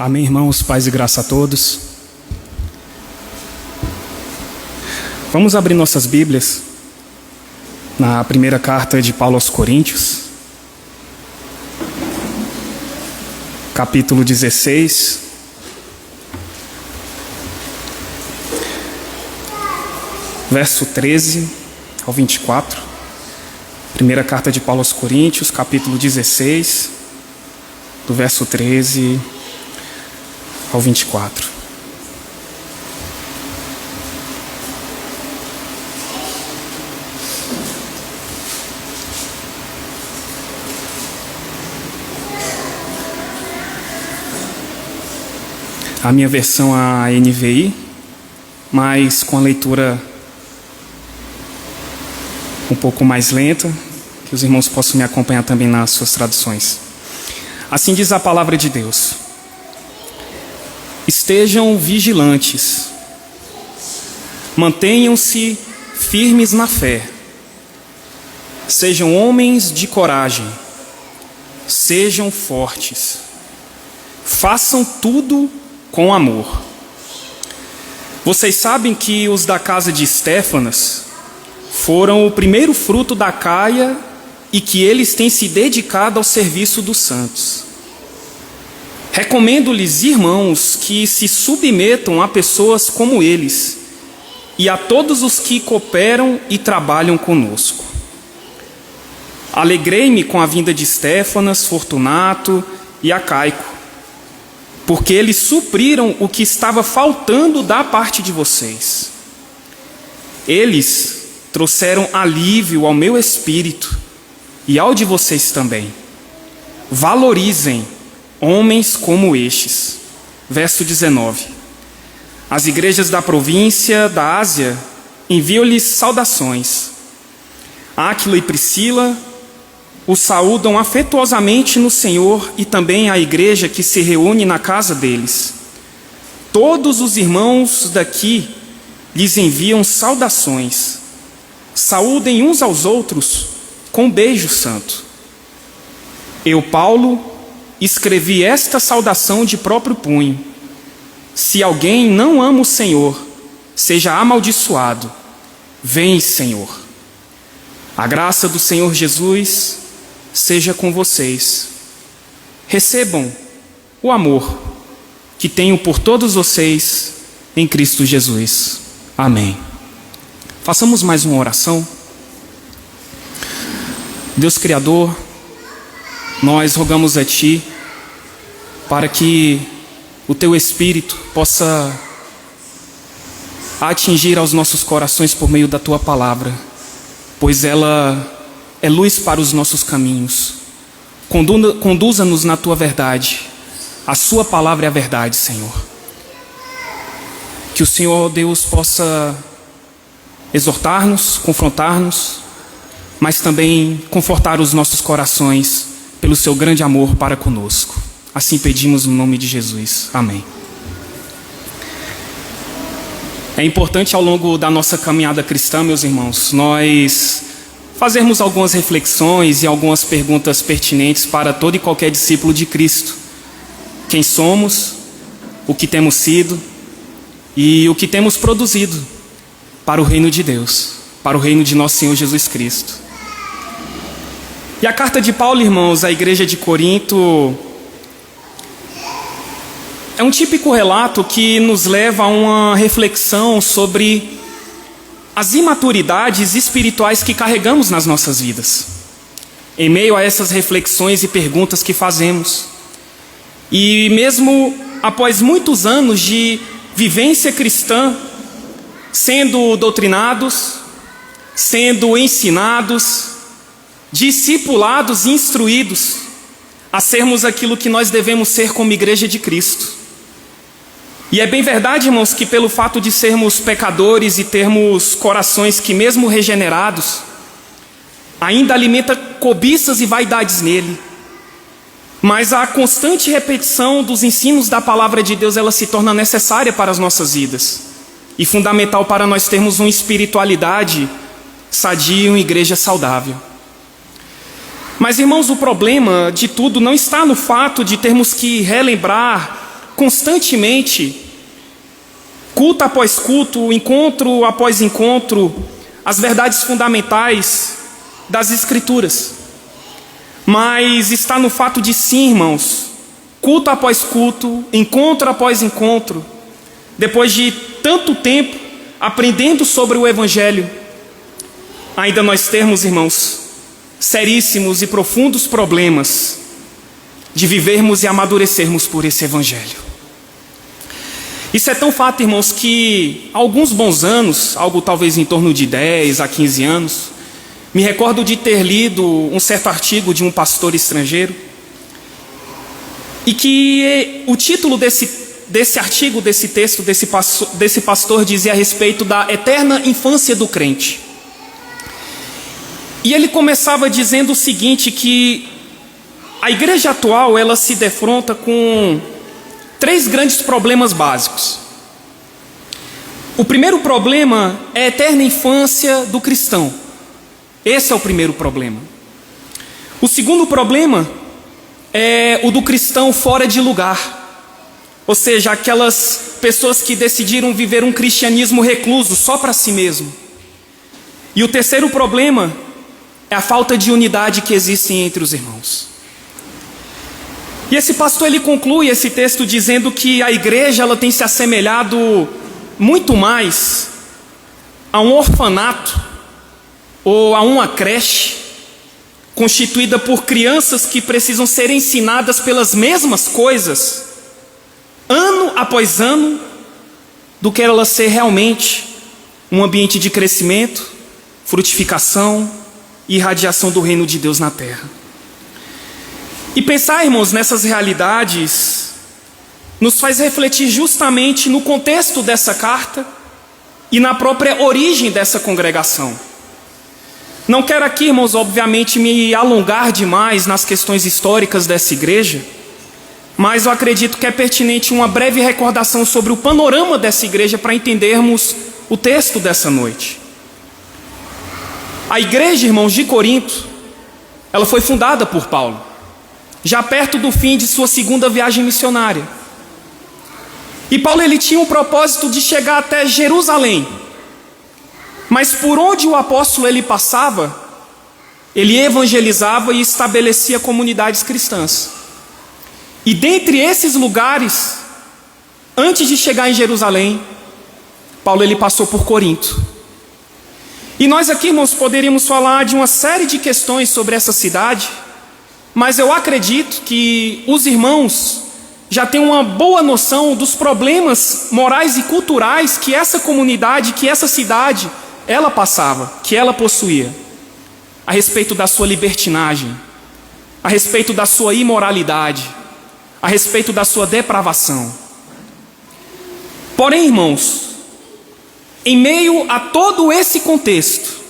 Amém, irmãos, paz e graça a todos. Vamos abrir nossas Bíblias na primeira carta de Paulo aos Coríntios, capítulo 16, verso 13 ao 24. Primeira carta de Paulo aos Coríntios, capítulo 16, do verso 13 ao 24. A minha versão é a NVI, mas com a leitura um pouco mais lenta, que os irmãos possam me acompanhar também nas suas traduções. Assim diz a palavra de Deus: estejam vigilantes, mantenham-se firmes na fé, sejam homens de coragem, sejam fortes, façam tudo com amor. Vocês sabem que os da casa de Estéfanas foram o primeiro fruto da Acaia e que eles têm se dedicado ao serviço dos santos. Recomendo-lhes, irmãos, que se submetam a pessoas como eles e a todos os que cooperam e trabalham conosco. Alegrei-me com a vinda de Estéfanas, Fortunato e Acaico, porque eles supriram o que estava faltando da parte de vocês. Eles trouxeram alívio ao meu espírito e ao de vocês também. Valorizem homens como estes. Verso 19. As igrejas da província da Ásia enviam-lhes saudações. Áquila e Priscila o saúdam afetuosamente no Senhor e também a igreja que se reúne na casa deles. Todos os irmãos daqui lhes enviam saudações. Saúdem uns aos outros com um beijo santo. Eu, Paulo, escrevi esta saudação de próprio punho. Se alguém não ama o Senhor, seja amaldiçoado. Vem, Senhor. A graça do Senhor Jesus seja com vocês. Recebam o amor que tenho por todos vocês em Cristo Jesus. Amém. Façamos mais uma oração. Deus Criador, nós rogamos a Ti para que o Teu Espírito possa atingir aos nossos corações por meio da Tua palavra, pois ela é luz para os nossos caminhos. Conduza-nos na Tua verdade. A Sua palavra é a verdade, Senhor. Que o Senhor Deus possa exortar-nos, confrontar-nos, mas também confortar os nossos corações pelo seu grande amor para conosco. Assim pedimos no nome de Jesus. Amém. É importante ao longo da nossa caminhada cristã, meus irmãos, nós fazermos algumas reflexões e algumas perguntas pertinentes para todo e qualquer discípulo de Cristo. Quem somos, o que temos sido e o que temos produzido para o reino de Deus, para o reino de nosso Senhor Jesus Cristo. E a carta de Paulo, irmãos, à igreja de Corinto é um típico relato que nos leva a uma reflexão sobre as imaturidades espirituais que carregamos nas nossas vidas. Em meio a essas reflexões e perguntas que fazemos, e mesmo após muitos anos de vivência cristã, sendo doutrinados, sendo ensinados, discipulados e instruídos a sermos aquilo que nós devemos ser como igreja de Cristo. E é bem verdade, irmãos, que pelo fato de sermos pecadores e termos corações que mesmo regenerados, ainda alimenta cobiças e vaidades nele. Mas a constante repetição dos ensinos da palavra de Deus, ela se torna necessária para as nossas vidas e fundamental para nós termos uma espiritualidade sadia e uma igreja saudável. Mas, irmãos, o problema de tudo não está no fato de termos que relembrar constantemente, culto após culto, encontro após encontro, as verdades fundamentais das Escrituras. Mas está no fato de sim, irmãos, culto após culto, encontro após encontro, depois de tanto tempo aprendendo sobre o Evangelho, ainda nós termos, irmãos, seríssimos e profundos problemas de vivermos e amadurecermos por esse Evangelho. Isso é tão fato, irmãos, que há alguns bons anos, algo talvez em torno de 10 a 15 anos, me recordo de ter lido um certo artigo de um pastor estrangeiro, e que o título desse artigo, desse texto, desse pastor dizia a respeito da eterna infância do crente. E ele começava dizendo o seguinte, que a igreja atual, ela se defronta com 3 grandes problemas básicos. O primeiro problema é a eterna infância do cristão. Esse é o primeiro problema. O segundo problema é o do cristão fora de lugar. Ou seja, aquelas pessoas que decidiram viver um cristianismo recluso só para si mesmo. E o terceiro problema é a falta de unidade que existe entre os irmãos. E esse pastor, ele conclui esse texto dizendo que a igreja, ela tem se assemelhado muito mais a um orfanato ou a uma creche constituída por crianças que precisam ser ensinadas pelas mesmas coisas ano após ano, do que ela ser realmente um ambiente de crescimento, frutificação e irradiação do reino de Deus na terra. E pensar, irmãos, nessas realidades nos faz refletir justamente no contexto dessa carta e na própria origem dessa congregação. Não quero aqui, irmãos, obviamente me alongar demais nas questões históricas dessa igreja, mas eu acredito que é pertinente uma breve recordação sobre o panorama dessa igreja para entendermos o texto dessa noite. A igreja, irmãos, de Corinto, ela foi fundada por Paulo, já perto do fim de sua segunda viagem missionária. E Paulo, ele tinha o propósito de chegar até Jerusalém, mas por onde o apóstolo ele passava, ele evangelizava e estabelecia comunidades cristãs. E dentre esses lugares, antes de chegar em Jerusalém, Paulo ele passou por Corinto. E nós aqui, irmãos, poderíamos falar de uma série de questões sobre essa cidade, mas eu acredito que os irmãos já têm uma boa noção dos problemas morais e culturais que essa comunidade, que essa cidade, ela passava, que ela possuía, a respeito da sua libertinagem, a respeito da sua imoralidade, a respeito da sua depravação. Porém, irmãos, em meio a todo esse contexto,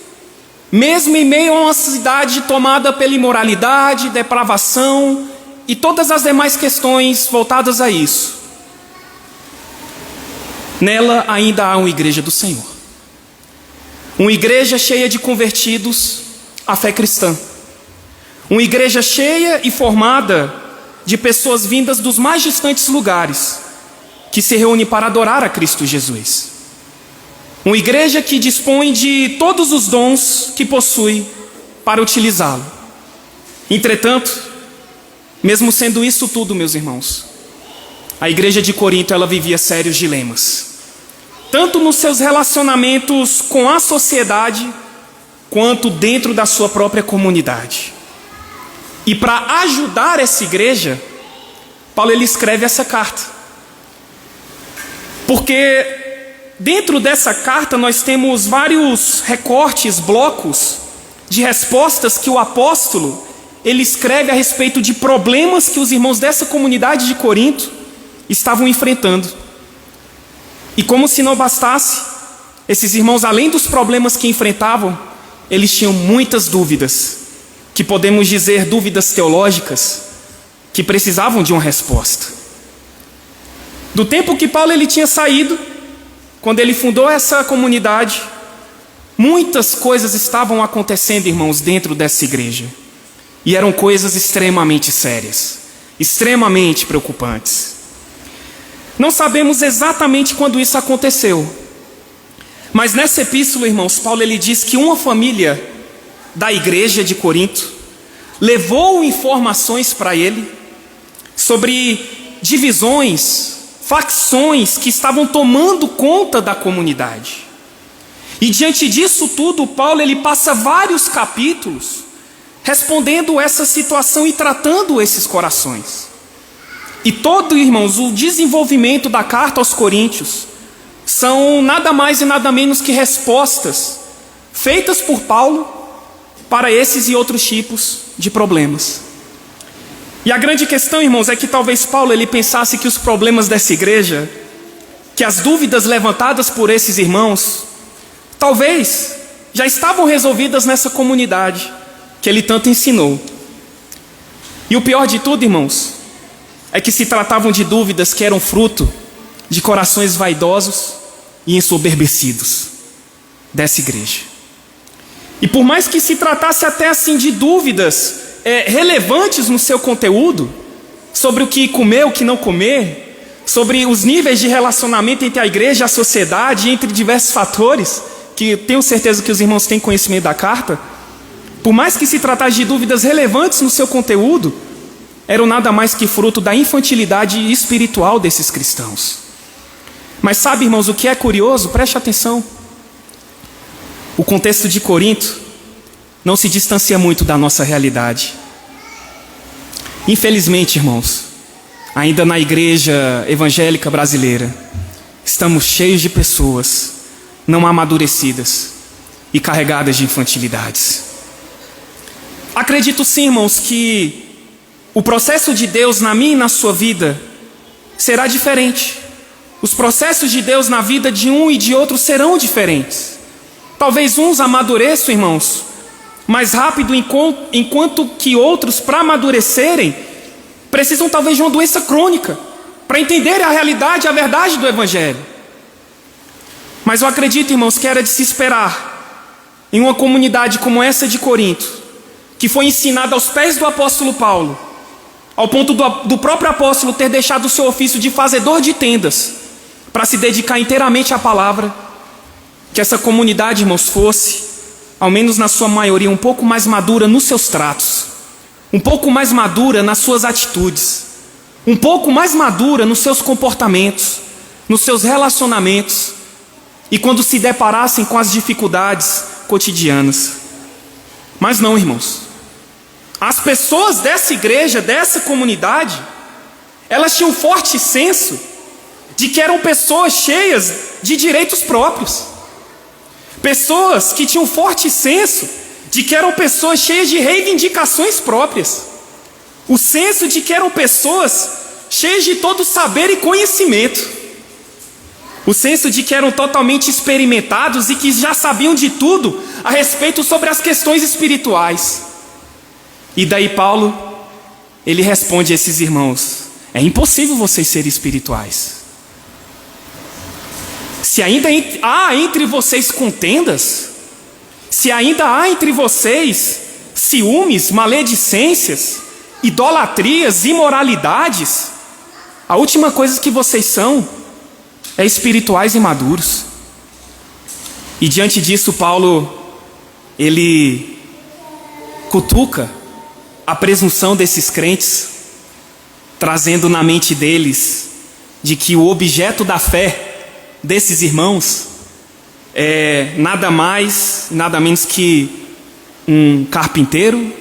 mesmo em meio a uma cidade tomada pela imoralidade, depravação e todas as demais questões voltadas a isso, nela ainda há uma igreja do Senhor. Uma igreja cheia de convertidos à fé cristã. Uma igreja cheia e formada de pessoas vindas dos mais distantes lugares, que se reúnem para adorar a Cristo Jesus. Uma igreja que dispõe de todos os dons que possui para utilizá-lo. Entretanto, mesmo sendo isso tudo, meus irmãos, a igreja de Corinto, ela vivia sérios dilemas, tanto nos seus relacionamentos com a sociedade, quanto dentro da sua própria comunidade. E para ajudar essa igreja, Paulo ele escreve essa carta. Porque dentro dessa carta nós temos vários recortes, blocos de respostas que o apóstolo ele escreve a respeito de problemas que os irmãos dessa comunidade de Corinto estavam enfrentando. E como se não bastasse, esses irmãos, além dos problemas que enfrentavam, eles tinham muitas dúvidas, que podemos dizer dúvidas teológicas, que precisavam de uma resposta. Do tempo que Paulo ele tinha saído, quando ele fundou essa comunidade, muitas coisas estavam acontecendo, irmãos, dentro dessa igreja. E eram coisas extremamente sérias, extremamente preocupantes. Não sabemos exatamente quando isso aconteceu. Mas nessa epístola, irmãos, Paulo ele diz que uma família da igreja de Corinto levou informações para ele sobre divisões, facções que estavam tomando conta da comunidade. E diante disso tudo, Paulo ele passa vários capítulos respondendo essa situação e tratando esses corações. E todo, irmãos, o desenvolvimento da carta aos Coríntios são nada mais e nada menos que respostas feitas por Paulo para esses e outros tipos de problemas. E a grande questão, irmãos, é que talvez Paulo ele pensasse que os problemas dessa igreja, que as dúvidas levantadas por esses irmãos, talvez já estavam resolvidas nessa comunidade que ele tanto ensinou. E o pior de tudo, irmãos, é que se tratavam de dúvidas que eram fruto de corações vaidosos e ensoberbecidos dessa igreja. E por mais que se tratasse até assim de dúvidas relevantes no seu conteúdo, sobre o que comer, o que não comer, sobre os níveis de relacionamento entre a igreja e a sociedade, entre diversos fatores, que tenho certeza que os irmãos têm conhecimento da carta, por mais que se tratasse de dúvidas relevantes no seu conteúdo, eram nada mais que fruto da infantilidade espiritual desses cristãos. Mas sabe, irmãos, o que é curioso? Preste atenção. O contexto de Corinto não se distancia muito da nossa realidade. Infelizmente, irmãos, ainda na igreja evangélica brasileira, estamos cheios de pessoas não amadurecidas e carregadas de infantilidades. Acredito sim, irmãos, que o processo de Deus na minha e na sua vida será diferente. Os processos de Deus na vida de um e de outro serão diferentes. Talvez uns amadureçam, irmãos, mais rápido, enquanto que outros, para amadurecerem, precisam talvez de uma doença crônica, para entenderem a realidade e a verdade do Evangelho. Mas eu acredito, irmãos, que era de se esperar, em uma comunidade como essa de Corinto, que foi ensinada aos pés do apóstolo Paulo, ao ponto do próprio apóstolo ter deixado o seu ofício de fazedor de tendas, para se dedicar inteiramente à palavra, que essa comunidade, irmãos, fosse, ao menos na sua maioria, um pouco mais madura nos seus tratos, um pouco mais madura nas suas atitudes, um pouco mais madura nos seus comportamentos, nos seus relacionamentos, e quando se deparassem com as dificuldades cotidianas. Mas não, irmãos, as pessoas dessa igreja, dessa comunidade, elas tinham um forte senso de que eram pessoas cheias de direitos próprios. Pessoas que tinham um forte senso de que eram pessoas cheias de reivindicações próprias. O senso de que eram pessoas cheias de todo saber e conhecimento. O senso de que eram totalmente experimentados e que já sabiam de tudo a respeito sobre as questões espirituais. E daí Paulo, ele responde a esses irmãos: é impossível vocês serem espirituais. Se ainda há entre vocês contendas, se ainda há entre vocês ciúmes, maledicências, idolatrias, imoralidades, a última coisa que vocês são é espirituais e maduros. E diante disso, Paulo, ele cutuca a presunção desses crentes, trazendo na mente deles de que o objeto da fé desses irmãos é nada mais, nada menos que um carpinteiro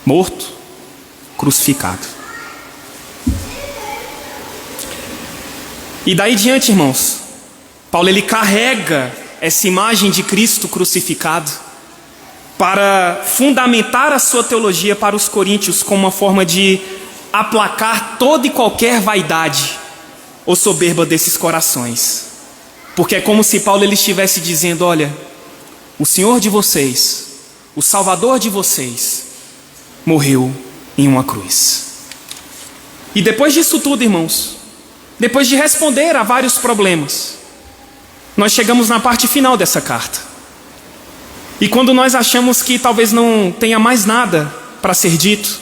morto, crucificado. E daí diante, irmãos, Paulo ele carrega essa imagem de Cristo crucificado para fundamentar a sua teologia para os coríntios como uma forma de aplacar toda e qualquer vaidade ou soberba desses corações. Porque é como se Paulo ele estivesse dizendo: olha, o Senhor de vocês, o Salvador de vocês, morreu em uma cruz. E depois disso tudo, irmãos, depois de responder a vários problemas, nós chegamos na parte final dessa carta. E quando nós achamos que talvez não tenha mais nada para ser dito,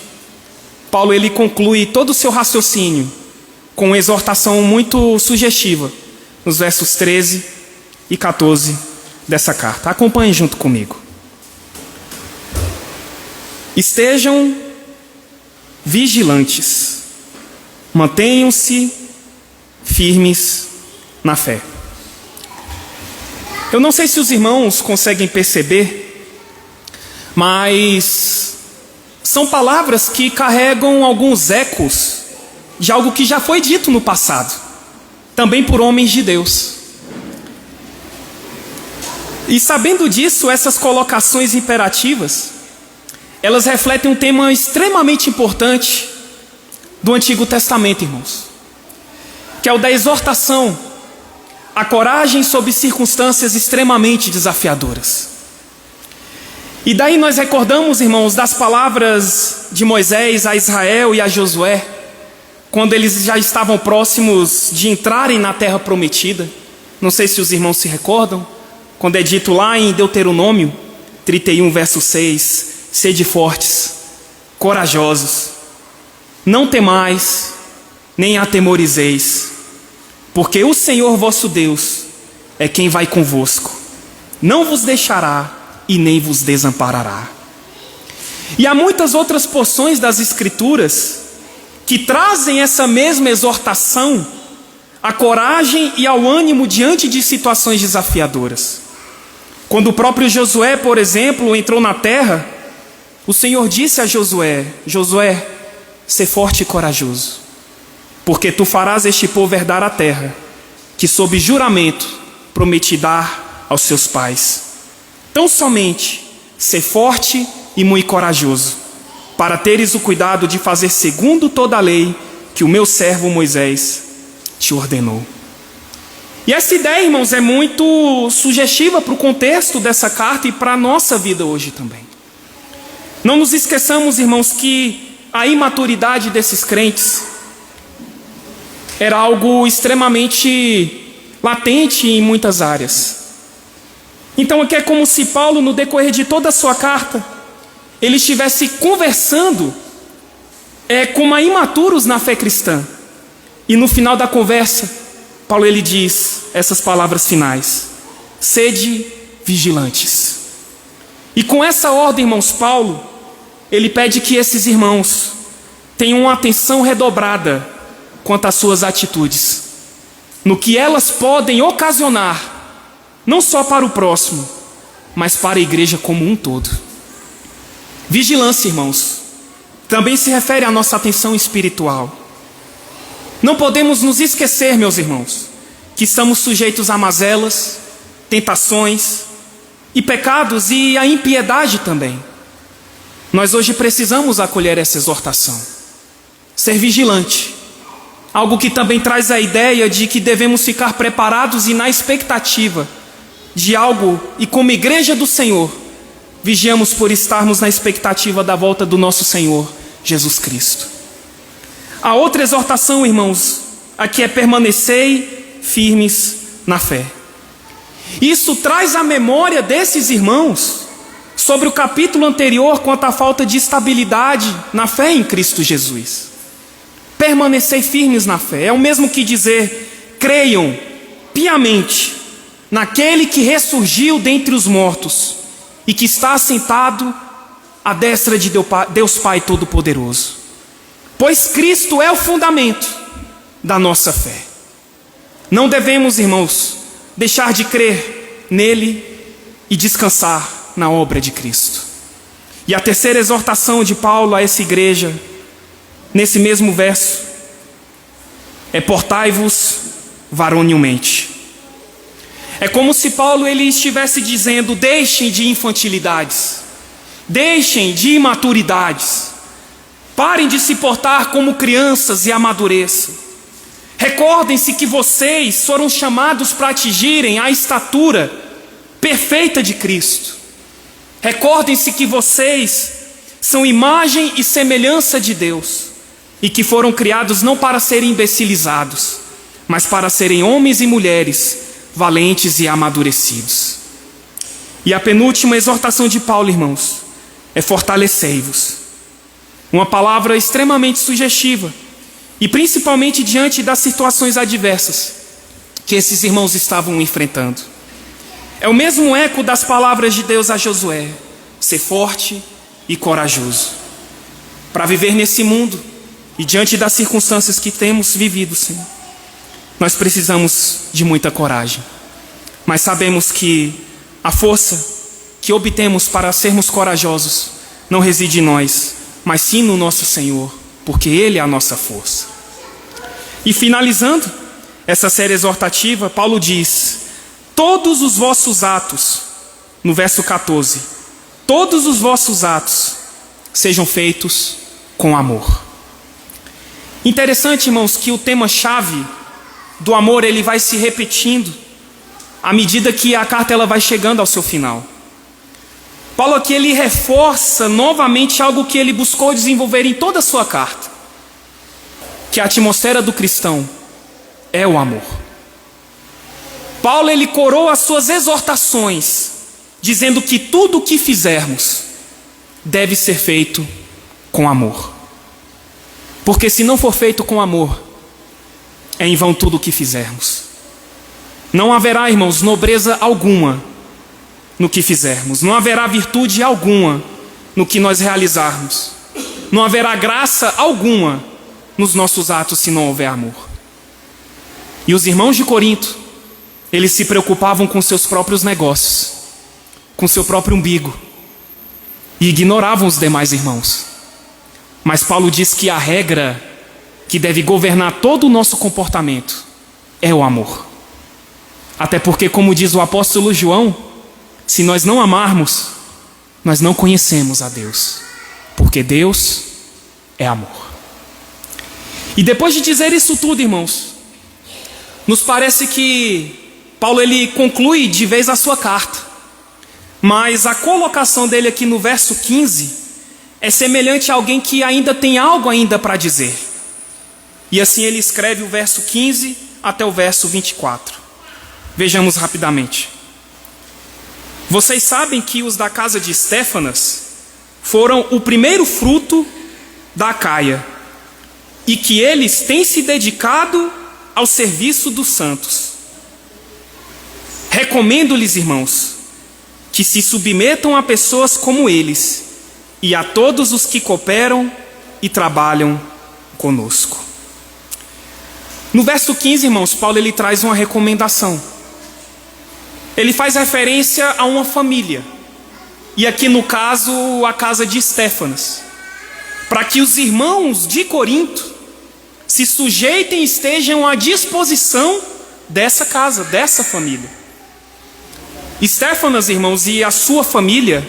Paulo ele conclui todo o seu raciocínio com uma exortação muito sugestiva, nos versos 13 e 14 dessa carta. Acompanhem junto comigo. Estejam vigilantes, mantenham-se firmes na fé. Eu não sei se os irmãos conseguem perceber, mas são palavras que carregam alguns ecos de algo que já foi dito no passado, também por homens de Deus. E sabendo disso, essas colocações imperativas, elas refletem um tema extremamente importante do Antigo Testamento, irmãos, que é o da exortação, a coragem sob circunstâncias extremamente desafiadoras. E daí nós recordamos, irmãos, das palavras de Moisés a Israel e a Josué, quando eles já estavam próximos de entrarem na terra prometida. Não sei se os irmãos se recordam, quando é dito lá em Deuteronômio 31, verso 6, sede fortes, corajosos, não temais, nem atemorizeis, porque o Senhor vosso Deus é quem vai convosco, não vos deixará e nem vos desamparará. E há muitas outras porções das Escrituras que trazem essa mesma exortação à coragem e ao ânimo diante de situações desafiadoras. Quando o próprio Josué, por exemplo, entrou na terra, o Senhor disse a Josué: Josué, sê forte e corajoso, porque tu farás este povo herdar a terra, que sob juramento prometi dar aos seus pais. Tão somente sê forte e muito corajoso, para teres o cuidado de fazer segundo toda a lei que o meu servo Moisés te ordenou. E essa ideia, irmãos, é muito sugestiva para o contexto dessa carta e para a nossa vida hoje também. Não nos esqueçamos, irmãos, que a imaturidade desses crentes era algo extremamente latente em muitas áreas. Então aqui é como se Paulo, no decorrer de toda a sua carta, ele estivesse conversando com imaturos na fé cristã. E no final da conversa, Paulo ele diz essas palavras finais: sede vigilantes. E com essa ordem, irmãos, Paulo, ele pede que esses irmãos tenham uma atenção redobrada quanto às suas atitudes, no que elas podem ocasionar, não só para o próximo, mas para a igreja como um todo. Vigilância, irmãos, também se refere à nossa atenção espiritual. Não podemos nos esquecer, meus irmãos, que estamos sujeitos a mazelas, tentações e pecados e a impiedade também. Nós hoje precisamos acolher essa exortação, ser vigilante, algo que também traz a ideia de que devemos ficar preparados e na expectativa de algo, e como igreja do Senhor, vigiamos por estarmos na expectativa da volta do nosso Senhor Jesus Cristo. A outra exortação, irmãos, aqui é permanecei firmes na fé. Isso traz à memória desses irmãos sobre o capítulo anterior quanto à falta de estabilidade na fé em Cristo Jesus. Permanecei firmes na fé é o mesmo que dizer: creiam piamente naquele que ressurgiu dentre os mortos e que está assentado à destra de Deus Pai Todo-Poderoso. Pois Cristo é o fundamento da nossa fé. Não devemos, irmãos, deixar de crer nele e descansar na obra de Cristo. E a terceira exortação de Paulo a essa igreja, nesse mesmo verso, é: portai-vos varonilmente. É como se Paulo ele estivesse dizendo: deixem de infantilidades, deixem de imaturidades, parem de se portar como crianças e amadureçam. Recordem-se que vocês foram chamados para atingirem a estatura perfeita de Cristo. Recordem-se que vocês são imagem e semelhança de Deus e que foram criados não para serem imbecilizados, mas para serem homens e mulheres valentes e amadurecidos. E a penúltima exortação de Paulo, irmãos, é fortalecei-vos. Uma palavra extremamente sugestiva e principalmente diante das situações adversas que esses irmãos estavam enfrentando. É o mesmo eco das palavras de Deus a Josué: ser forte e corajoso. Para viver nesse mundo e diante das circunstâncias que temos vivido, Senhor, nós precisamos de muita coragem. Mas sabemos que a força que obtemos para sermos corajosos não reside em nós, mas sim no nosso Senhor, porque Ele é a nossa força. E finalizando essa série exortativa, Paulo diz: todos os vossos atos, no verso 14, todos os vossos atos sejam feitos com amor. Interessante, irmãos, que o tema-chave do amor ele vai se repetindo à medida que a carta ela vai chegando ao seu final. Paulo aqui ele reforça novamente algo que ele buscou desenvolver em toda a sua carta, que a atmosfera do cristão é o amor. Paulo ele coroa as suas exortações dizendo que tudo o que fizermos deve ser feito com amor. Porque se não for feito com amor, é em vão tudo o que fizermos. Não haverá, irmãos, nobreza alguma no que fizermos. Não haverá virtude alguma no que nós realizarmos. Não haverá graça alguma nos nossos atos se não houver amor. E os irmãos de Corinto, eles se preocupavam com seus próprios negócios, com seu próprio umbigo, e ignoravam os demais irmãos. Mas Paulo diz que a regra que deve governar todo o nosso comportamento é o amor. Até porque, como diz o apóstolo João, se nós não amarmos, nós não conhecemos a Deus, porque Deus é amor. E depois de dizer isso tudo, irmãos, nos parece que Paulo ele conclui de vez a sua carta, mas a colocação dele aqui no verso 15 é semelhante a alguém que ainda tem algo ainda para dizer. E assim ele escreve o verso 15 até o verso 24. Vejamos rapidamente. Vocês sabem que os da casa de Estéfanas foram o primeiro fruto da Acaia, e que eles têm se dedicado ao serviço dos santos. Recomendo-lhes, irmãos, que se submetam a pessoas como eles e a todos os que cooperam e trabalham conosco. No verso 15, irmãos, Paulo ele traz uma recomendação. Ele faz referência a uma família, e aqui no caso a casa de Estéfanas, para que os irmãos de Corinto se sujeitem e estejam à disposição dessa casa, dessa família. Estéfanas, irmãos, e a sua família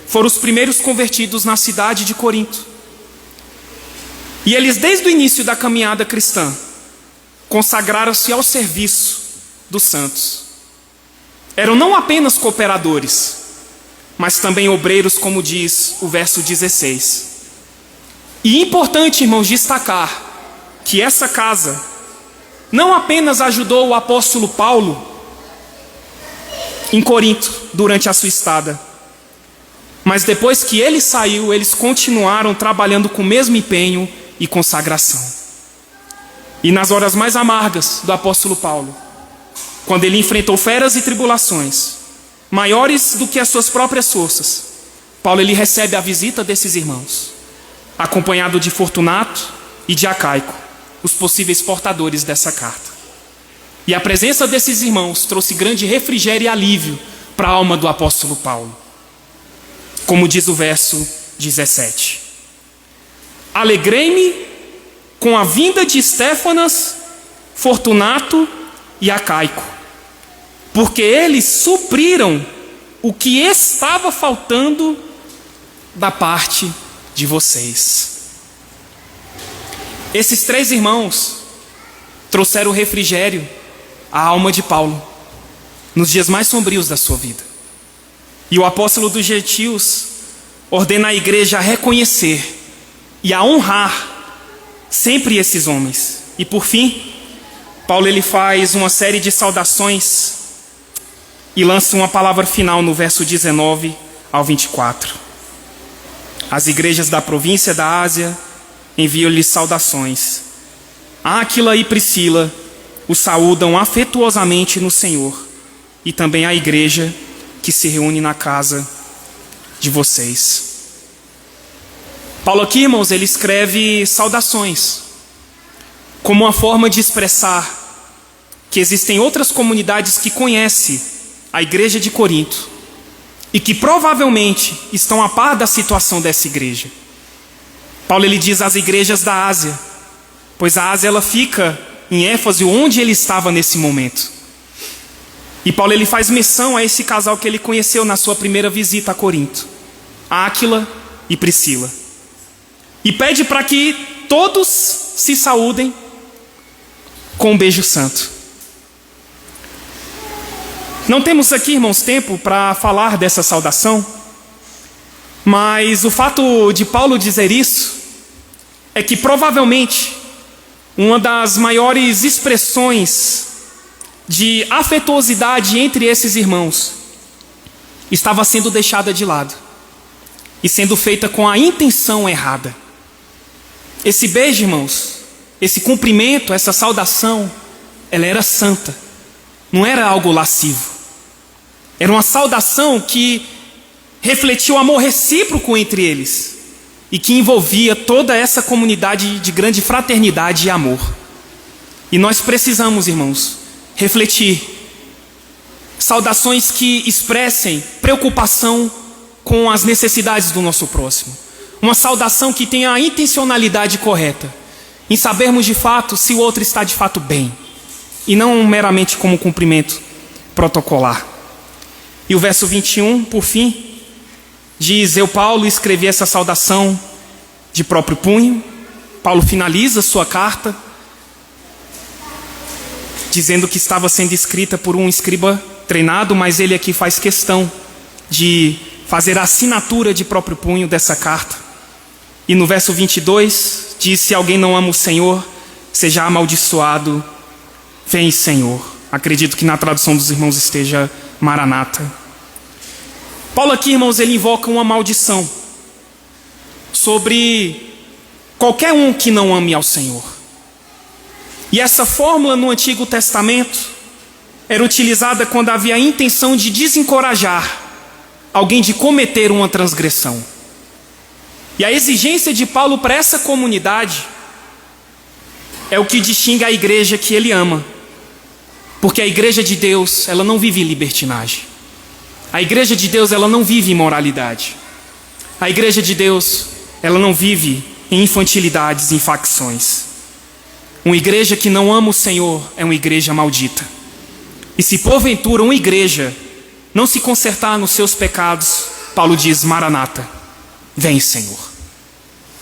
foram os primeiros convertidos na cidade de Corinto. E eles, desde o início da caminhada cristã, consagraram-se ao serviço dos santos. Eram não apenas cooperadores, mas também obreiros, como diz o verso 16. E é importante, irmãos, destacar que essa casa não apenas ajudou o apóstolo Paulo em Corinto durante a sua estada, mas depois que ele saiu, eles continuaram trabalhando com o mesmo empenho e consagração. E nas horas mais amargas do apóstolo Paulo, quando ele enfrentou feras e tribulações maiores do que as suas próprias forças, Paulo ele recebe a visita desses irmãos, acompanhado de Fortunato e de Acaico, os possíveis portadores dessa carta. E a presença desses irmãos trouxe grande refrigério e alívio para a alma do apóstolo Paulo. Como diz o verso 17: alegrei-me com a vinda de Estéfanas, Fortunato e Acaico, porque eles supriram o que estava faltando da parte de vocês. Esses três irmãos trouxeram refrigério à alma de Paulo nos dias mais sombrios da sua vida. E o apóstolo dos gentios ordena à igreja a reconhecer e a honrar sempre esses homens. E por fim, Paulo ele faz uma série de saudações e lança uma palavra final no verso 19 ao 24. As igrejas da província da Ásia enviam-lhes saudações, Áquila e Priscila o saúdam afetuosamente no Senhor, e também a igreja que se reúne na casa de vocês. Paulo aqui, irmãos, ele escreve saudações como uma forma de expressar que existem outras comunidades que conhecem a igreja de Corinto e que provavelmente estão a par da situação dessa igreja. Paulo ele diz às igrejas da Ásia, pois a Ásia ela fica em Éfeso, onde ele estava nesse momento. E Paulo ele faz menção a esse casal que ele conheceu na sua primeira visita a Corinto, Áquila e Priscila, e pede para que todos se saúdem com um beijo santo. Não temos aqui, irmãos, tempo para falar dessa saudação, mas o fato de Paulo dizer isso é que provavelmente uma das maiores expressões de afetuosidade entre esses irmãos estava sendo deixada de lado e sendo feita com a intenção errada. Esse beijo, irmãos, esse cumprimento, essa saudação, ela era santa, não era algo lascivo. Era uma saudação que refletia o amor recíproco entre eles e que envolvia toda essa comunidade de grande fraternidade e amor. E nós precisamos, irmãos, refletir saudações que expressem preocupação com as necessidades do nosso próximo. Uma saudação que tenha a intencionalidade correta, em sabermos de fato se o outro está de fato bem, e não meramente como cumprimento protocolar. E o verso 21, por fim, diz: eu, Paulo, escrevi essa saudação de próprio punho. Paulo finaliza sua carta dizendo que estava sendo escrita por um escriba treinado, mas ele aqui faz questão de fazer a assinatura de próprio punho dessa carta. E no verso 22 diz: se alguém não ama o Senhor, seja amaldiçoado, vem Senhor. Acredito que na tradução dos irmãos esteja Maranata. Paulo aqui, irmãos, ele invoca uma maldição sobre qualquer um que não ame ao Senhor. E essa fórmula no Antigo Testamento era utilizada quando havia a intenção de desencorajar alguém de cometer uma transgressão. E a exigência de Paulo para essa comunidade é o que distingue a igreja que ele ama. Porque a igreja de Deus, ela não vive libertinagem. A igreja de Deus, ela não vive imoralidade. A igreja de Deus, ela não vive em infantilidades, em facções. Uma igreja que não ama o Senhor é uma igreja maldita. E se porventura uma igreja não se consertar nos seus pecados, Paulo diz: Maranata, vem Senhor.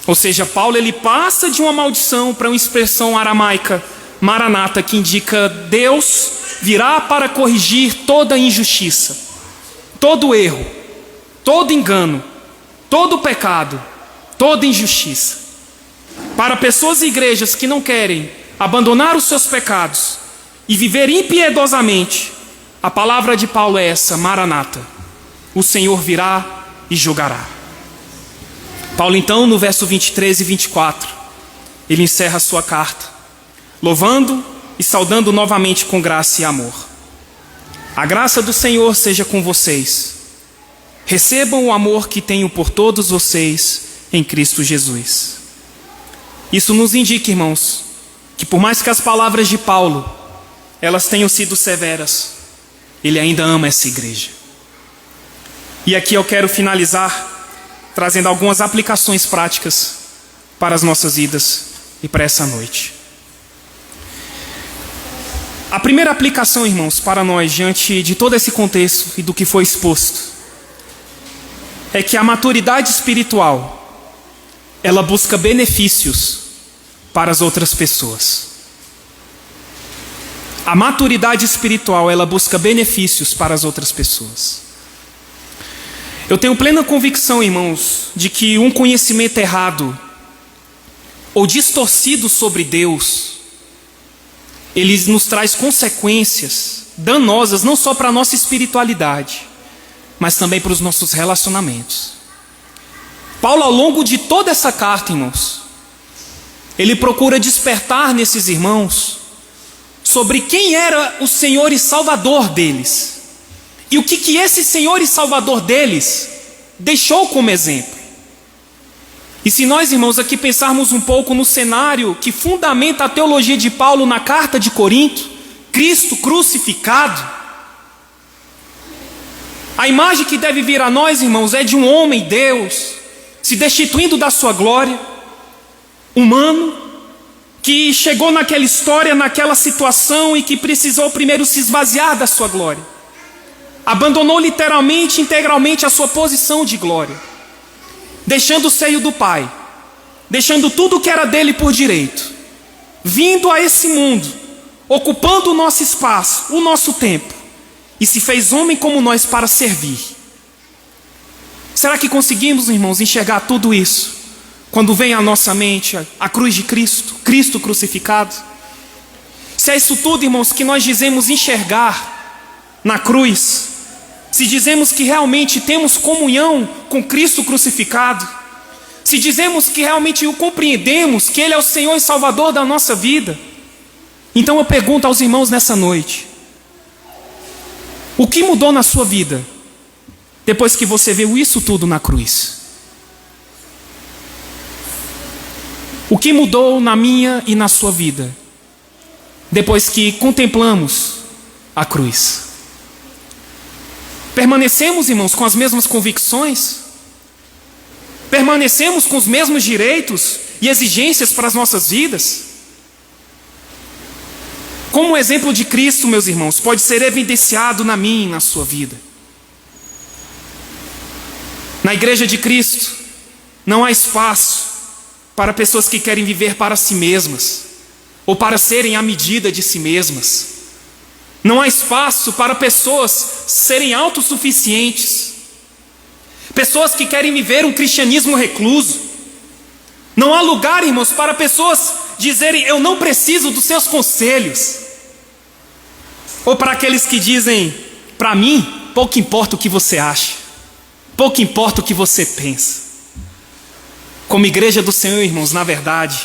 Ou seja, Paulo ele passa de uma maldição para uma expressão aramaica, Maranata, que indica Deus virá para corrigir toda injustiça, todo erro, todo engano, todo pecado, toda injustiça. Para pessoas e igrejas que não querem abandonar os seus pecados e viver impiedosamente, a palavra de Paulo é essa: Maranata, o Senhor virá e julgará. Paulo então, no verso 23 e 24, ele encerra a sua carta, louvando e saudando novamente com graça e amor. A graça do Senhor seja com vocês. Recebam o amor que tenho por todos vocês em Cristo Jesus. Isso nos indica, irmãos, que por mais que as palavras de Paulo elas tenham sido severas, ele ainda ama essa igreja. E aqui eu quero finalizar trazendo algumas aplicações práticas para as nossas vidas e para essa noite. A primeira aplicação, irmãos, para nós, diante de todo esse contexto e do que foi exposto, é que a maturidade espiritual, ela busca benefícios para as outras pessoas. A maturidade espiritual, ela busca benefícios para as outras pessoas. Eu tenho plena convicção, irmãos, de que um conhecimento errado ou distorcido sobre Deus, ele nos traz consequências danosas não só para a nossa espiritualidade, mas também para os nossos relacionamentos. Paulo, ao longo de toda essa carta, irmãos, ele procura despertar nesses irmãos sobre quem era o Senhor e Salvador deles. E o que esse Senhor e Salvador deles deixou como exemplo. E se nós, irmãos, aqui pensarmos um pouco no cenário que fundamenta a teologia de Paulo na carta de Corinto, Cristo crucificado, a imagem que deve vir a nós, irmãos, é de um homem, Deus, se destituindo da sua glória, humano, que chegou naquela história, naquela situação e que precisou primeiro se esvaziar da sua glória. Abandonou literalmente, integralmente a sua posição de glória, deixando o seio do Pai, deixando tudo o que era dele por direito, vindo a esse mundo, ocupando o nosso espaço, o nosso tempo, e se fez homem como nós para servir. Será que conseguimos, irmãos, enxergar tudo isso quando vem à nossa mente a cruz de Cristo, Cristo crucificado? Se é isso tudo, irmãos, que nós dizemos enxergar na cruz, se dizemos que realmente temos comunhão com Cristo crucificado, se dizemos que realmente o compreendemos, que Ele é o Senhor e Salvador da nossa vida, então eu pergunto aos irmãos nessa noite: o que mudou na sua vida depois que você viu isso tudo na cruz? O que mudou na minha e na sua vida depois que contemplamos a cruz? Permanecemos, irmãos, com as mesmas convicções? Permanecemos com os mesmos direitos e exigências para as nossas vidas? Como o exemplo de Cristo, meus irmãos, pode ser evidenciado na minha e na sua vida? Na igreja de Cristo, não há espaço para pessoas que querem viver para si mesmas, ou para serem à medida de si mesmas. Não há espaço para pessoas serem autossuficientes, pessoas que querem viver um cristianismo recluso. Não há lugar, irmãos, para pessoas dizerem: eu não preciso dos seus conselhos. Ou para aqueles que dizem: para mim, pouco importa o que você acha, pouco importa o que você pensa. Como igreja do Senhor, irmãos, na verdade,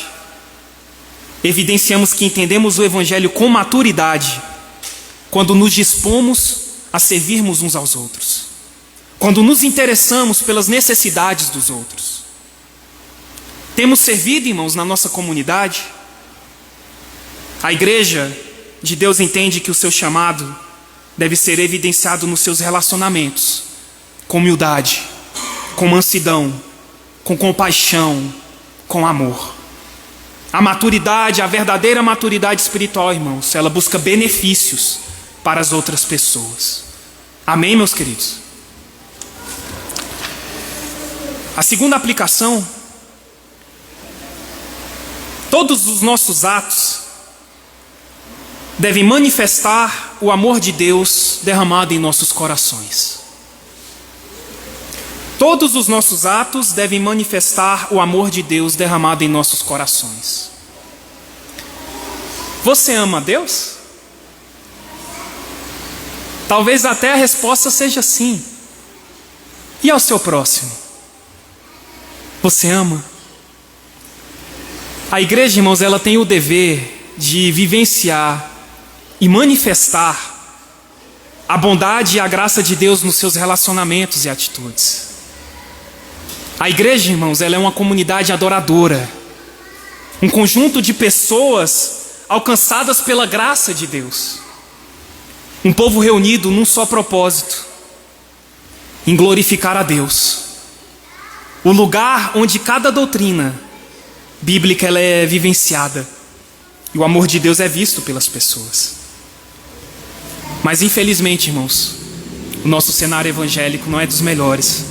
evidenciamos que entendemos o Evangelho com maturidade quando nos dispomos a servirmos uns aos outros, quando nos interessamos pelas necessidades dos outros. Temos servido, irmãos, na nossa comunidade? A igreja de Deus entende que o seu chamado deve ser evidenciado nos seus relacionamentos, com humildade, com mansidão, com compaixão, com amor. A maturidade, a verdadeira maturidade espiritual, irmãos, ela busca benefícios para as outras pessoas. Amém, meus queridos? A segunda aplicação: todos os nossos atos devem manifestar o amor de Deus derramado em nossos corações. Todos os nossos atos devem manifestar o amor de Deus derramado em nossos corações. Você ama a Deus? Talvez até a resposta seja sim. E ao seu próximo? Você ama? A igreja, irmãos, ela tem o dever de vivenciar e manifestar a bondade e a graça de Deus nos seus relacionamentos e atitudes. A igreja, irmãos, ela é uma comunidade adoradora, um conjunto de pessoas alcançadas pela graça de Deus, um povo reunido num só propósito, em glorificar a Deus. O lugar onde cada doutrina bíblica ela é vivenciada e o amor de Deus é visto pelas pessoas. Mas infelizmente, irmãos, o nosso cenário evangélico não é dos melhores.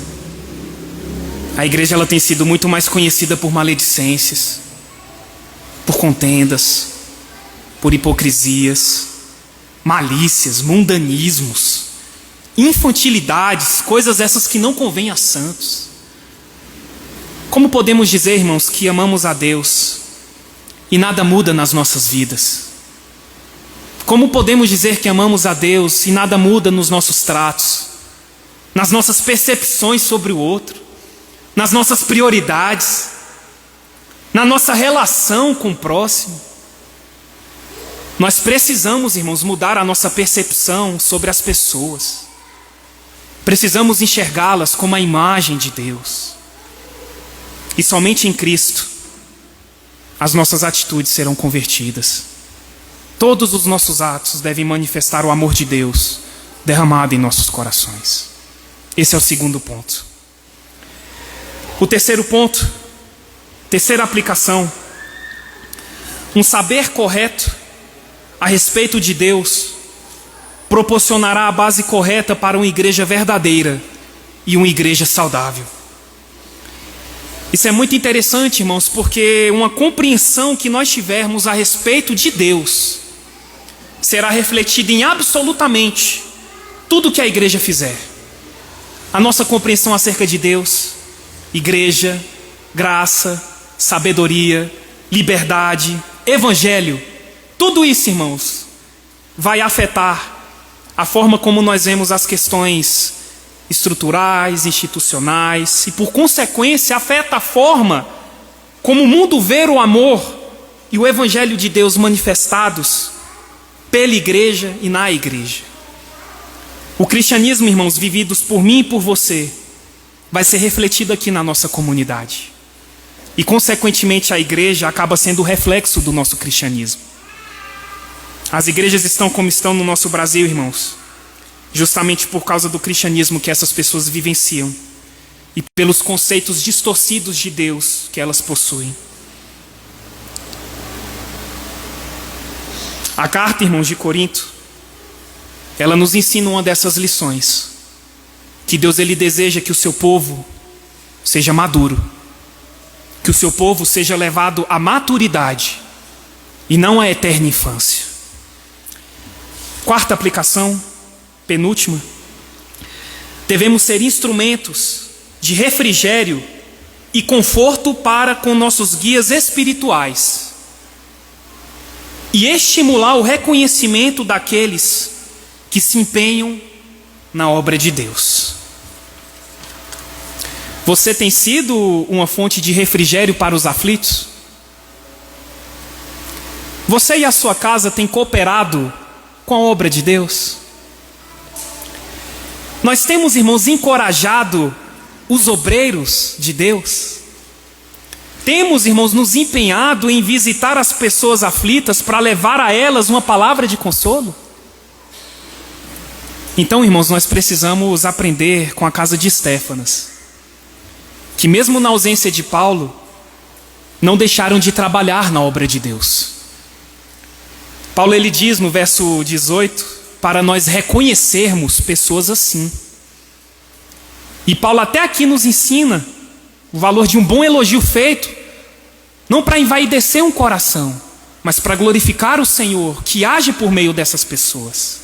A igreja ela tem sido muito mais conhecida por maledicências, por contendas, por hipocrisias, malícias, mundanismos, infantilidades, coisas essas que não convêm a santos. Como podemos dizer, irmãos, que amamos a Deus e nada muda nas nossas vidas? Como podemos dizer que amamos a Deus e nada muda nos nossos tratos, nas nossas percepções sobre o outro, nas nossas prioridades? na nossa relação com o próximo. Nós precisamos, irmãos, mudar a nossa percepção sobre as pessoas. Precisamos enxergá-las como a imagem de Deus. E somente em Cristo as nossas atitudes serão convertidas. Todos os nossos atos devem manifestar o amor de Deus derramado em nossos corações. Esse é o segundo ponto. O terceiro ponto, terceira aplicação: um saber correto a respeito de Deus proporcionará a base correta para uma igreja verdadeira e uma igreja saudável. Isso é muito interessante, irmãos, porque uma compreensão que nós tivermos a respeito de Deus será refletida em absolutamente tudo que a igreja fizer. A nossa compreensão acerca de Deus, igreja, graça, sabedoria, liberdade, evangelho, tudo isso, irmãos, vai afetar a forma como nós vemos as questões estruturais, institucionais, e por consequência afeta a forma como o mundo vê o amor e o evangelho de Deus manifestados pela igreja e na igreja. O cristianismo, irmãos, vividos por mim e por você, vai ser refletido aqui na nossa comunidade. E consequentemente a igreja acaba sendo o reflexo do nosso cristianismo. As igrejas estão como estão no nosso Brasil, irmãos, justamente por causa do cristianismo que essas pessoas vivenciam e pelos conceitos distorcidos de Deus que elas possuem. A carta, irmãos, de Corinto, ela nos ensina uma dessas lições, que Deus ele deseja que o seu povo seja maduro, que o seu povo seja levado à maturidade e não à eterna infância. Quarta aplicação, penúltima: devemos ser instrumentos de refrigério e conforto para com nossos guias espirituais e estimular o reconhecimento daqueles que se empenham na obra de Deus. Você tem sido uma fonte de refrigério para os aflitos? Você e a sua casa têm cooperado com a obra de Deus? Nós temos, irmãos, encorajado os obreiros de Deus? Temos, irmãos, nos empenhado em visitar as pessoas aflitas para levar a elas uma palavra de consolo? Então, irmãos, nós precisamos aprender com a casa de Estéfanas, que mesmo na ausência de Paulo, não deixaram de trabalhar na obra de Deus. Paulo ele diz no verso 18, para nós reconhecermos pessoas assim. E Paulo até aqui nos ensina o valor de um bom elogio feito, não para envaidecer um coração, mas para glorificar o Senhor, que age por meio dessas pessoas.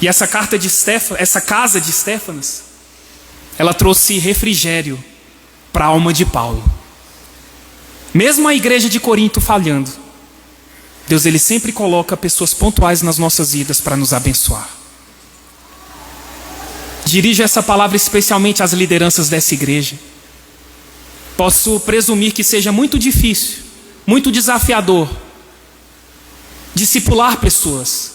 E essa casa de Estéfanas, ela trouxe refrigério para a alma de Paulo. Mesmo a igreja de Corinto falhando, Deus ele sempre coloca pessoas pontuais nas nossas vidas para nos abençoar. Dirijo essa palavra especialmente às lideranças dessa igreja. Posso presumir que seja muito difícil, muito desafiador discipular pessoas,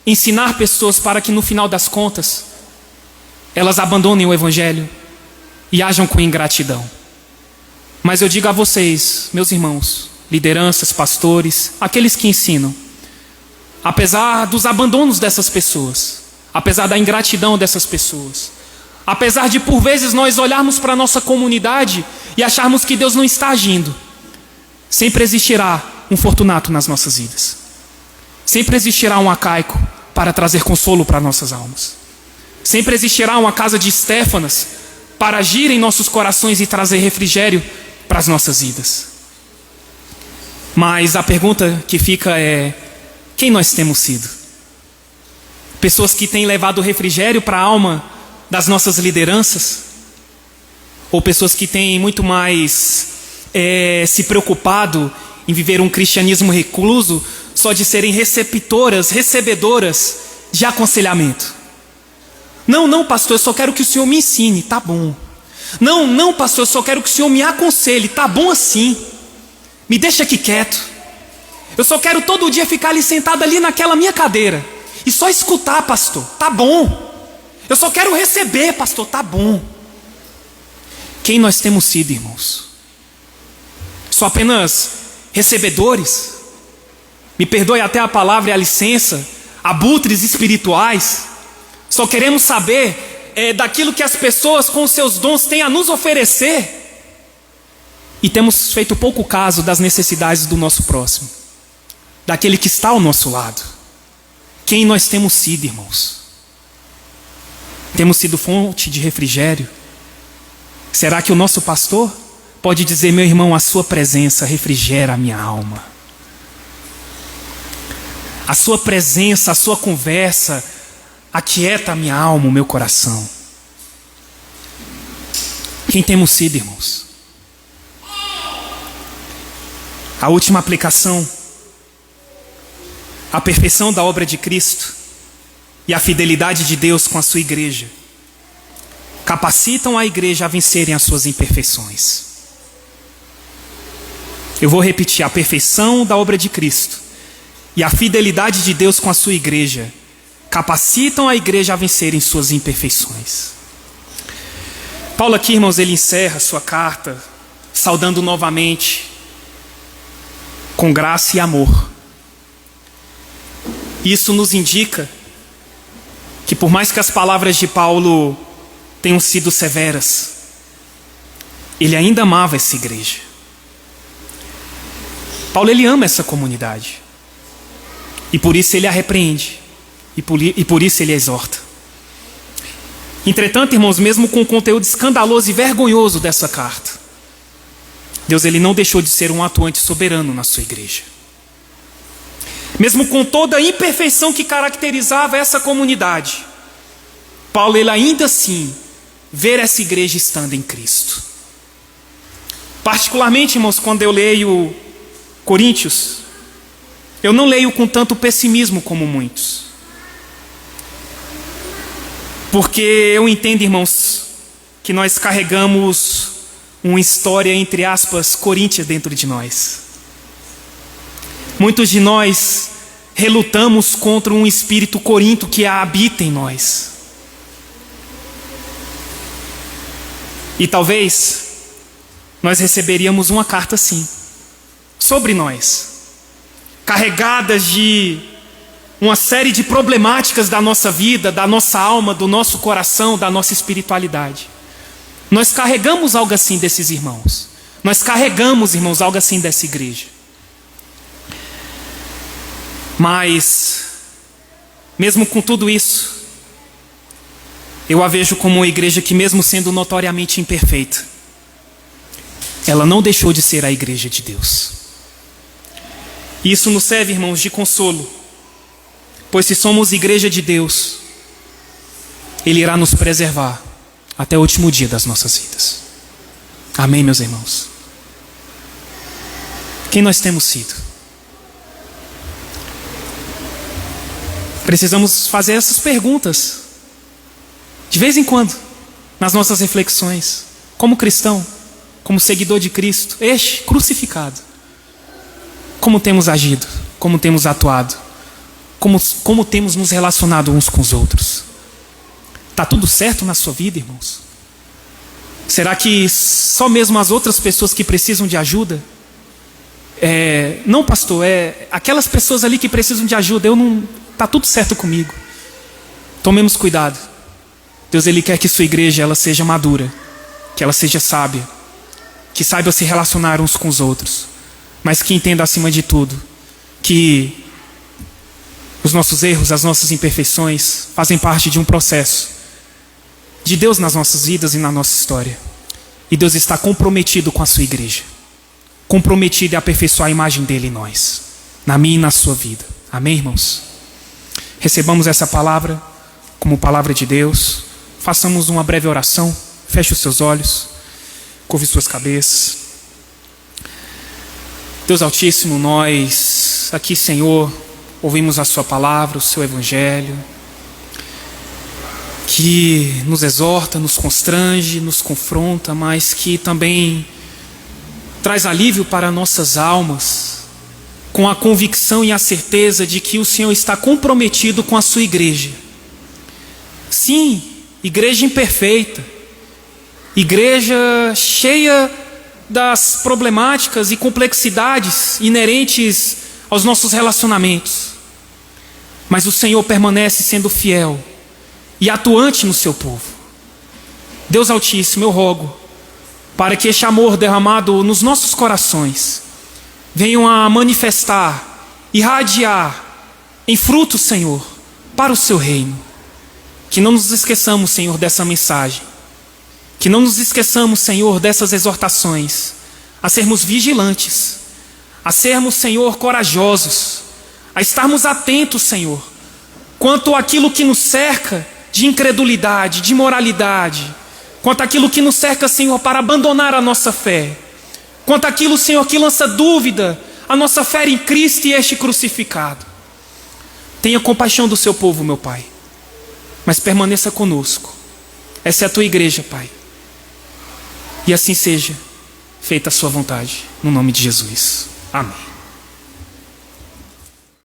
ensinar pessoas para que no final das contas elas abandonem o evangelho e ajam com ingratidão. Mas eu digo a vocês, meus irmãos, lideranças, pastores, aqueles que ensinam, apesar dos abandonos dessas pessoas, apesar da ingratidão dessas pessoas, apesar de por vezes nós olharmos para a nossa comunidade e acharmos que Deus não está agindo, sempre existirá um Fortunato nas nossas vidas. Sempre existirá um Acaico para trazer consolo para nossas almas. Sempre existirá uma casa de Estéfanas para agir em nossos corações e trazer refrigério para as nossas vidas. Mas a pergunta que fica é: quem nós temos sido? Pessoas que têm levado refrigério para a alma das nossas lideranças? Ou pessoas que têm muito mais se preocupado em viver um cristianismo recluso, só de serem recebedoras de aconselhamento? Não, pastor, eu só quero que o senhor me ensine. Tá bom. Não, pastor, eu só quero que o senhor me aconselhe. Tá bom assim. Me deixa aqui quieto. Eu só quero todo dia ficar ali sentado ali naquela minha cadeira e só escutar, pastor. Tá bom. Eu só quero receber, pastor. Tá bom. Quem nós temos sido, irmãos? Só apenas recebedores? Me perdoe até a palavra e a licença. Abutres espirituais? Só queremos saber daquilo que as pessoas com os seus dons têm a nos oferecer. E temos feito pouco caso das necessidades do nosso próximo, daquele que está ao nosso lado. Quem nós temos sido, irmãos? Temos sido fonte de refrigério? Será que o nosso pastor pode dizer: meu irmão, a sua presença refrigera a minha alma? A sua presença, a sua conversa aquieta a minha alma, o meu coração. Quem temos sido, irmãos? A última aplicação: a perfeição da obra de Cristo e a fidelidade de Deus com a sua igreja capacitam a igreja a vencerem as suas imperfeições. Eu vou repetir: a perfeição da obra de Cristo e a fidelidade de Deus com a sua igreja capacitam a igreja a vencerem suas imperfeições. Paulo aqui, irmãos, ele encerra sua carta saudando novamente com graça e amor. Isso nos indica que, por mais que as palavras de Paulo tenham sido severas, ele ainda amava essa igreja. Paulo, ele ama essa comunidade, e por isso ele a repreende, e por isso ele a exorta. Entretanto, irmãos, mesmo com o conteúdo escandaloso e vergonhoso dessa carta, Deus, ele não deixou de ser um atuante soberano na sua igreja. Mesmo com toda a imperfeição que caracterizava essa comunidade, Paulo, ele ainda assim vê essa igreja estando em Cristo. Particularmente, irmãos, quando eu leio Coríntios, eu não leio com tanto pessimismo como muitos. Porque eu entendo, irmãos, que nós carregamos uma história, entre aspas, coríntia dentro de nós. Muitos de nós relutamos contra um espírito corinto que habita em nós. E talvez nós receberíamos uma carta assim, sobre nós, carregadas de uma série de problemáticas da nossa vida, da nossa alma, do nosso coração, da nossa espiritualidade. Nós carregamos algo assim desses irmãos. Nós carregamos, irmãos, algo assim dessa igreja. Mas, mesmo com tudo isso, eu a vejo como uma igreja que, mesmo sendo notoriamente imperfeita, ela não deixou de ser a igreja de Deus. E isso nos serve, irmãos, de consolo, pois se somos igreja de Deus, Ele irá nos preservar até o último dia das nossas vidas. Amém, meus irmãos? Quem nós temos sido? Precisamos fazer essas perguntas de vez em quando, nas nossas reflexões, como cristão, como seguidor de Cristo, crucificado. Como temos agido, como temos atuado, como temos nos relacionado uns com os outros. Está tudo certo na sua vida, irmãos? Será que só mesmo as outras pessoas que precisam de ajuda? Não, pastor, aquelas pessoas ali que precisam de ajuda, está tudo certo comigo. Tomemos cuidado. Deus, Ele quer que sua igreja ela seja madura, que ela seja sábia, que saiba se relacionar uns com os outros, mas que entenda acima de tudo que os nossos erros, as nossas imperfeições fazem parte de um processo de Deus nas nossas vidas e na nossa história. E Deus está comprometido com a sua igreja, comprometido em aperfeiçoar a imagem dele em nós, na minha e na sua vida. Amém, irmãos? Recebamos essa palavra como palavra de Deus. Façamos uma breve oração. Feche os seus olhos, curve suas cabeças. Deus Altíssimo, nós aqui, Senhor, ouvimos a sua palavra, o seu evangelho. que nos exorta, nos constrange, nos confronta, mas que também traz alívio para nossas almas, com a convicção e a certeza de que o Senhor está comprometido com a sua igreja. Sim, igreja imperfeita, igreja cheia das problemáticas e complexidades inerentes aos nossos relacionamentos, mas o Senhor permanece sendo fiel e atuante no seu povo. Deus Altíssimo, eu rogo para que este amor derramado nos nossos corações venham a manifestar, irradiar em frutos, Senhor, para o seu reino. Que não nos esqueçamos, Senhor, dessa mensagem. Que não nos esqueçamos, Senhor, dessas exortações, a sermos vigilantes, a sermos, Senhor, corajosos, a estarmos atentos, Senhor, quanto àquilo que nos cerca de incredulidade, de imoralidade, quanto àquilo que nos cerca, Senhor, para abandonar a nossa fé, quanto àquilo, Senhor, que lança dúvida a nossa fé em Cristo e este crucificado. Tenha compaixão do seu povo, meu Pai, mas permaneça conosco. Essa é a tua igreja, Pai. E assim seja feita a sua vontade, no nome de Jesus. Amém.